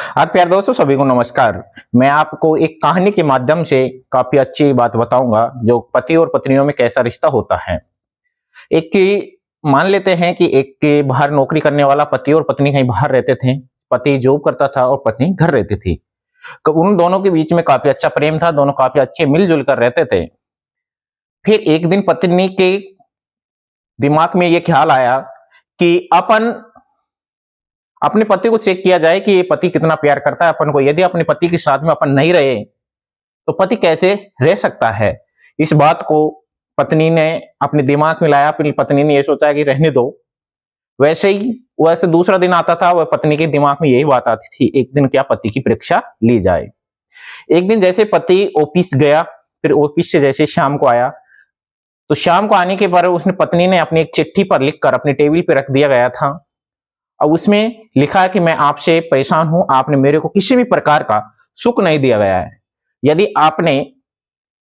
हाँ प्यारे दोस्तों, सभी को नमस्कार। मैं आपको एक कहानी के माध्यम से काफी अच्छी बात बताऊंगा जो पति और पत्नियों में कैसा रिश्ता होता है। एक की मान लेते हैं कि एक के बाहर नौकरी करने वाला पति और पत्नी कहीं बाहर रहते थे। पति जॉब करता था और पत्नी घर रहती थी। तो उन दोनों के बीच में काफी अच्छा प्रेम था, दोनों काफी अच्छे मिलजुल कर रहते थे। फिर एक दिन पत्नी के दिमाग में ये ख्याल आया कि अपन अपने पति को चेक किया जाए कि ये पति कितना प्यार करता है अपन को। यदि अपने पति के साथ में अपन नहीं रहे तो पति कैसे रह सकता है। इस बात को पत्नी ने अपने दिमाग में लाया। फिर पत्नी ने ये सोचा कि रहने दो। वैसे दूसरा दिन आता था, वह पत्नी के दिमाग में यही बात आती थी, एक दिन क्या पति की परीक्षा ली जाए। एक दिन जैसे पति ऑफिस गया, फिर ऑफिस से जैसे शाम को आया तो शाम को आने के बाद उसने पत्नी ने अपनी एक चिट्ठी पर लिखकर अपनी टेबल पे रख दिया गया था। अब उसमें लिखा है कि मैं आपसे परेशान हूं, आपने मेरे को किसी भी प्रकार का सुख नहीं दिया गया है। यदि आपने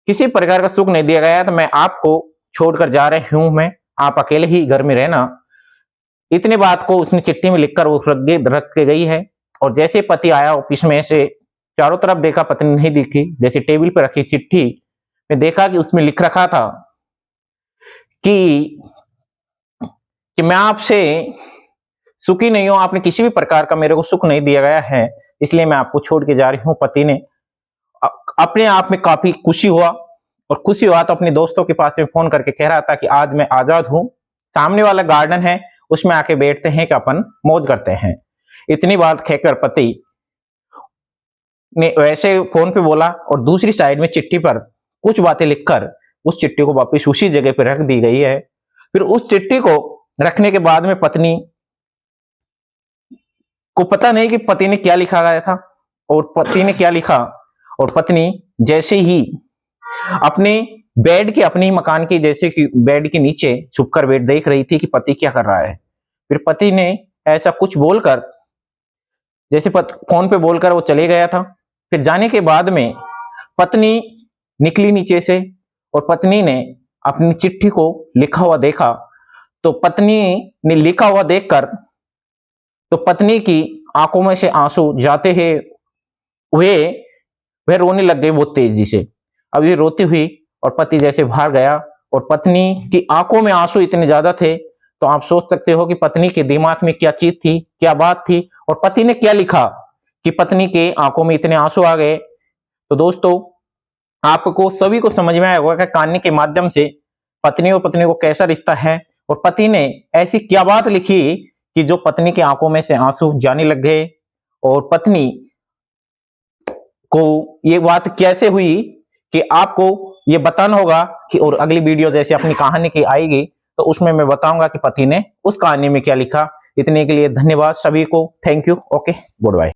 किसी प्रकार का सुख नहीं दिया गया है तो मैं आपको छोड़कर जा रही हूं, मैं आप अकेले ही घर में रहना। इतने बात को उसने चिट्ठी में लिखकर वो रख के गई है। और जैसे पति आया ऑफिस में से चारों तरफ देखा, पत्नी नहीं दिखी। जैसे टेबल पर रखी चिट्ठी में देखा कि उसमें लिख रखा था कि मैं आपसे सुखी नहीं हूं, आपने किसी भी प्रकार का मेरे को सुख नहीं दिया गया है, इसलिए मैं आपको छोड़ के जा रही हूं। पति ने अपने आप में काफी खुशी हुआ और खुशी हुआ तो अपने दोस्तों के पास में फोन करके कह रहा था कि आज मैं आजाद हूं, सामने वाला गार्डन है उसमें आके बैठते हैं कि अपन मौज करते हैं। इतनी बात कहकर पति ने वैसे फोन पे बोला और दूसरी साइड में चिट्ठी पर कुछ बातें लिखकर उस चिट्ठी को वापिस उसी जगह पर रख दी गई है। फिर उस चिट्ठी को रखने के बाद में पत्नी को पता नहीं कि पति ने क्या लिखा गया था और पति ने क्या लिखा। और पत्नी जैसे ही अपने बेड के अपने मकान के जैसे कि बेड के नीचे छुपकर बेड देख रही थी कि पति क्या कर रहा है। फिर पति ने ऐसा कुछ बोलकर जैसे फोन पे बोलकर वो चले गया था। फिर जाने के बाद में पत्नी निकली नीचे से और पत्नी ने अपनी चिट्ठी को लिखा हुआ देखा। तो पत्नी ने लिखा हुआ देखकर तो पत्नी की आंखों में से आंसू जाते हैं, वह रोने लग गई बहुत तेजी से। अब ये रोती हुई और पति जैसे बाहर गया और पत्नी की आंखों में आंसू इतने ज्यादा थे तो आप सोच सकते हो कि पत्नी के दिमाग में क्या चीज थी, क्या बात थी और पति ने क्या लिखा कि पत्नी के आंखों में इतने आंसू आ गए। तो दोस्तों, आपको सभी को समझ में आया होगा कि कहानी के माध्यम से पत्नी और पत्नी को कैसा रिश्ता है और पति ने ऐसी क्या बात लिखी कि जो पत्नी की आंखों में से आंसू जाने लग गए। और पत्नी को ये बात कैसे हुई कि आपको ये बताना होगा कि और अगली वीडियो जैसे अपनी कहानी की आएगी तो उसमें मैं बताऊंगा कि पति ने उस कहानी में क्या लिखा। इतने के लिए धन्यवाद सभी को। Thank you. Okay, good bye.